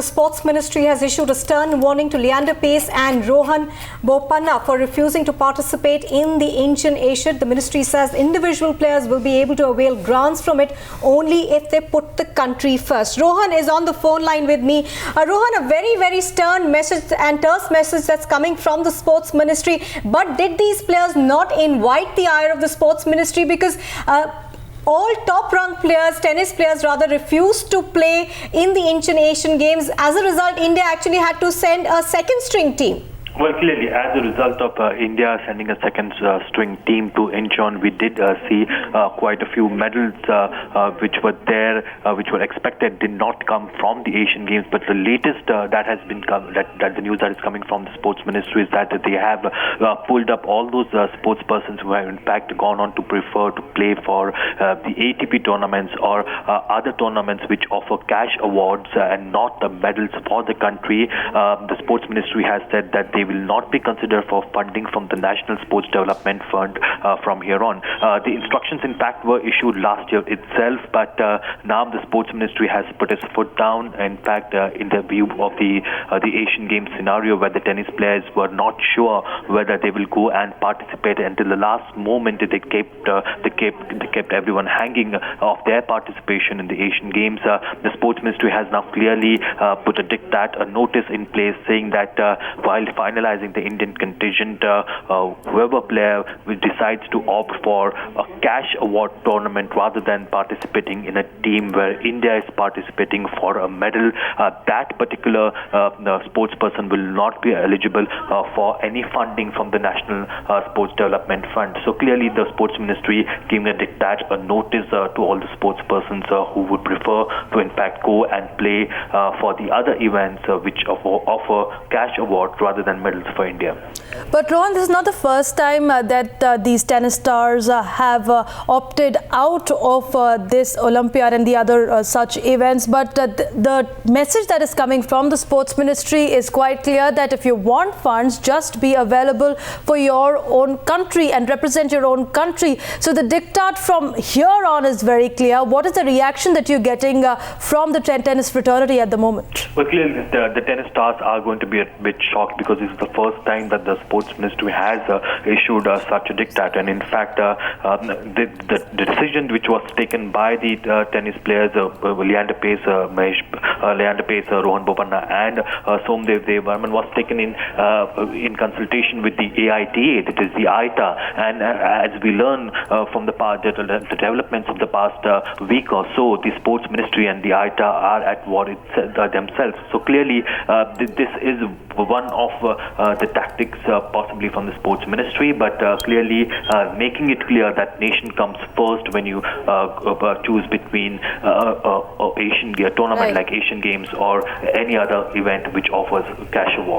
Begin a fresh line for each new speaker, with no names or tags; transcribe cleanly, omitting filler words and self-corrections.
The Sports Ministry has issued a stern warning to Paes and Bopanna for refusing to participate in the Asian Asiad. The ministry says individual players will be able to avail grants from it only if they put the country first. Rohan is on the phone line with me. Rohan, a very, very stern message and terse message that's coming from the Sports Ministry. But did these players not invite the ire of the Sports Ministry? Because all top-ranked players, tennis players rather, refused to play in the Asian Games. As a result, India actually had to send a second-string team.
Well, clearly, as a result of India sending a second-string team to Incheon, we did see quite a few medals which were there, which were expected, did not come from the Asian Games. But the latest that has been that the news that is coming from the Sports Ministry is that they have pulled up all those sports persons who have in fact gone on to prefer to play for the ATP tournaments or other tournaments which offer cash awards and not the medals for the country. The Sports Ministry has said that they will not be considered for funding from the National Sports Development Fund from here on. The instructions, in fact, were issued last year itself, but now the Sports Ministry has put its foot down. In fact, in the view of the Asian Games scenario, where the tennis players were not sure whether they will go and participate until the last moment, they kept everyone hanging of their participation in the Asian Games. The Sports Ministry has now clearly put a notice in place saying that while finalizing the Indian contingent, whoever player which decides to opt for a cash award tournament rather than participating in a team where India is participating for a medal, that particular sports person will not be eligible for any funding from the National Sports Development Fund. So clearly the Sports Ministry giving a notice to all the sports persons who would prefer to in fact go and play for the other events which offer cash awards rather than medals for India.
But Rohan, this is not the first time that these tennis stars have opted out of this Olympiad and the other such events. But the message that is coming from the Sports Ministry is quite clear that if you want funds, just be available for your own country and represent your own country. So the diktat from here on is very clear. What is the reaction that you're getting from the tennis fraternity at the moment?
Well, clearly the tennis stars are going to be a bit shocked because this is the first time that the Sports Ministry has issued such a diktat. And in fact, the decision which was taken by the tennis players, Paes, Rohan Bopanna and Somdev Varman was taken in consultation with the AITA, that is the ITA. And as we learn from the developments of the past week or so, the Sports Ministry and the ITA are at war themselves. So clearly, this is one of the tactics possibly from the Sports Ministry, but clearly making it clear that nation comes first when you choose between a tournament like Asian Games or any other event which offers cash award.